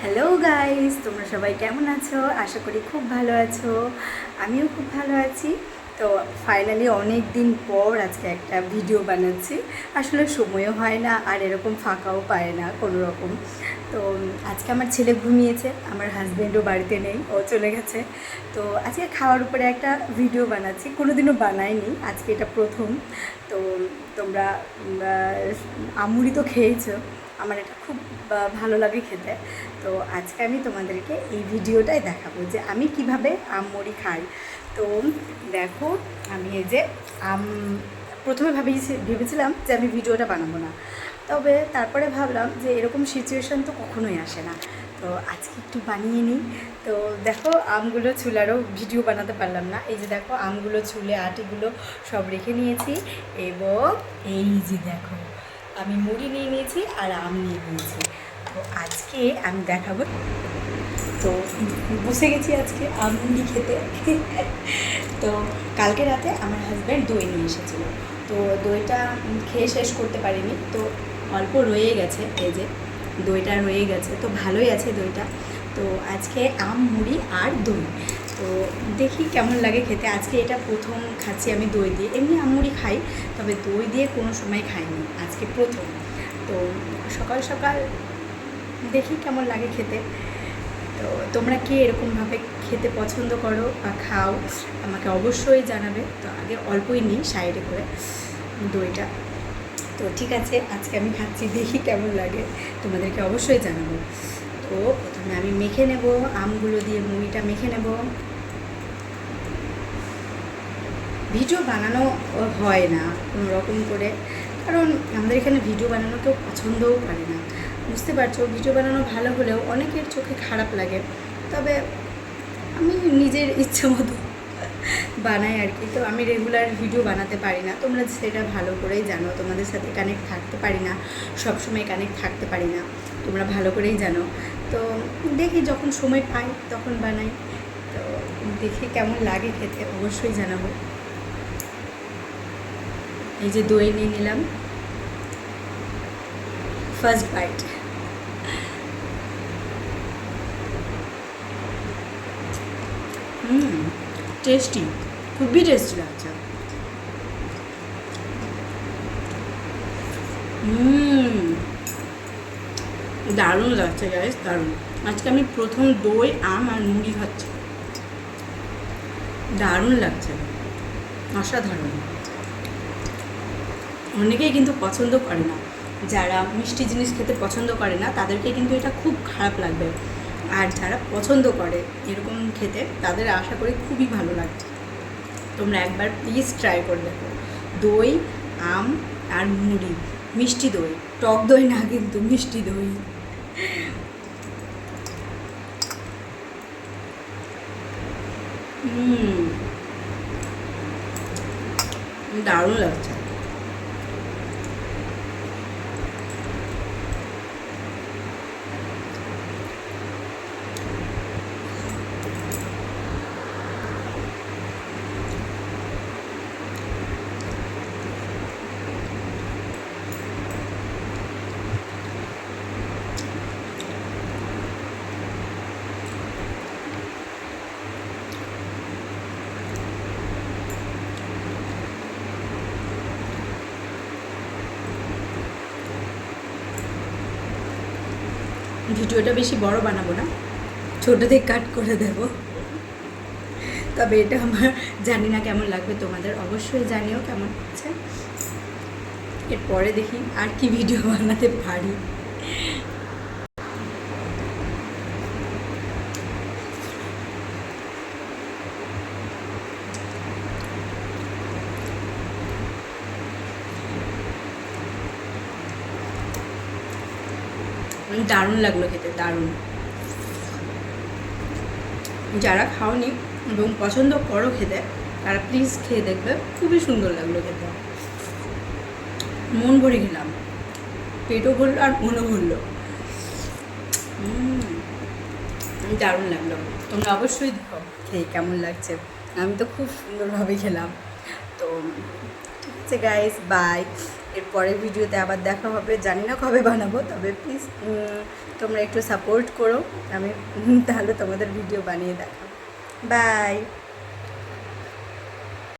Hello guys, তোমরা সবাই কেমন আছো? আশা করি খুব ভালো আছো। আমিও খুব ভালো আছি। তো ফাইনালি অনেক দিন পর আজকে একটা ভিডিও বানাচ্ছি। আসলে সময়ও হয় না আর এরকম ফাঁকাও পায় না কোনো রকম। তো আজকে আমার ছেলে ঘুমিয়েছে, আমার হাজব্যান্ডও বাড়িতে নেই, ও চলে গেছে। তো আজকে খাওয়ার উপরে একটা ভিডিও বানাচ্ছি, কোনো দিনও বানাইনি, আজকে এটা প্রথম। তো তোমরা আমুড়ি তো খেয়েছো, আমার এটা খুব ভালো লাগে খেতে। তো আজকে আমি তোমাদেরকে এই ভিডিওটাই দেখাবো যে আমি কিভাবে আমমুড়ি খাই। তো দেখো, আমি এই যে আম প্রথমে ভেবেছিলাম যে আমি ভিডিওটা বানাবো না, তবে তারপরে ভাবলাম যে এরকম সিচুয়েশান তো কখনোই আসে না, তো আজকে একটু বানিয়ে নিই। তো দেখো, আমগুলো ছুলারও ভিডিও বানাতে পারলাম না। এই যে দেখো, আমগুলো ছুলে আটিগুলো সব রেখে নিয়েছি, এবং এই যে দেখো আমি মুড়ি নিয়ে নিয়েছি আর আম নিয়ে নিয়েছি। তো আজকে আমি দেখাবো। তো বসে গেছি আজকে আম মুড়ি খেতে। তো কালকে রাতে আমার হাজব্যান্ড দই নিয়ে এসেছিলো, তো দইটা খেয়ে শেষ করতে পারিনি, তো অল্প রয়ে গেছে, এই যে দইটা রয়ে গেছে, তো ভালোই আছে দইটা। তো আজকে আম মুড়ি আর দই, তো দেখি কেমন লাগে খেতে। আজকে এটা প্রথম খাচ্ছি আমি দই দিয়ে, এমনি আম মুড়ি খাই, তবে দই দিয়ে কোনো সময় খাইনি, আজকে প্রথম। তো সকাল সকাল দেখি কেমন লাগে খেতে। তো তোমরা কে এরকমভাবে খেতে পছন্দ করো বা খাও, আমাকে অবশ্যই জানাবে। তো আগে অল্পই নিই সাইডে করে দইটা। তো ঠিক আছে, আজকে আমি খাচ্ছি, দেখি কেমন লাগে, তোমাদেরকে অবশ্যই জানাবো। তো প্রথমে আমি মেখে নেব, আমগুলো দিয়ে মুড়িটা মেখে নেব। ভিডিও বানানো হয় না কোনো রকম করে, কারণ আমাদের এখানে ভিডিও বানানো কেউ পছন্দও করে না, বুঝতে পারছো। ভিডিও বানানো ভালো হলেও অনেকের চোখে খারাপ লাগে, তবে আমি নিজের ইচ্ছা মতো বানাই আর কি। তো আমি রেগুলার ভিডিও বানাতে পারি না, তোমরা সেটা ভালো করেই জানো, তোমাদের সাথে কানেক্ট থাকতে পারি না, সবসময় কানেক্ট থাকতে পারি না, তোমরা ভালো করেই জানো। তো দেখি যখন সময় পাই তখন বানাই। তো দেখি কেমন লাগে খেতে, অবশ্যই জানাবো। এই যে দই নিয়ে নিলাম, ফার্স্ট বাইট। টেস্টি, খুবই টেস্টি লাগছে। দারুণ লাগছে গাইস, দারুণ। আজকে আমি প্রথম দই, আম আর মুড়ি খাচ্ছি, দারুণ লাগছে, অসাধারণ। অনেকেই কিন্তু পছন্দ করে না, যারা মিষ্টি জিনিস খেতে পছন্দ করে না তাদেরকে কিন্তু এটা খুব খারাপ লাগবে, আর যারা পছন্দ করে এরকম খেতে তাদের আশা করি খুবই ভালো লাগছে। তোমরা একবার প্লিজ ট্রাই করে দেখো। দই, আম আর মুড়ি, মিষ্টি দই, টক দই না কিন্তু মিষ্টি দই। দারুণ লাগছে। ভিডিওটা বেশি বড় বানাবো না, ছোটোতে কাট করে দেব। তবে এটা আমার জানি না কেমন লাগবে, তোমাদের অবশ্যই জানিও কেমন হচ্ছে। এরপরে দেখি আর কি ভিডিও বানাতে পারি। দারুণ লাগলো খেতে, দারুণ। যারা খাওনি এবং পছন্দ করো খেতে, তারা প্লিজ খেয়ে দেখবে, খুবই সুন্দর লাগলো খেতে, মন ভরে খেলাম, পেটও ভরলো আর মনও ভরলো। দারুণ লাগলো, তোমরা অবশ্যই দেখো খেয়ে কেমন লাগছে। আমি তো খুব সুন্দরভাবে খেলাম। তো ঠিক আছে গাইস, বাই। এর পরের ভিডিওতে আবার দেখা হবে, জানি না কবে বানাবো, তবে প্লিজ তোমরা একটু সাপোর্ট করো, আমি তাহলে তোমাদের ভিডিও বানিয়ে দেখাবো। বাই।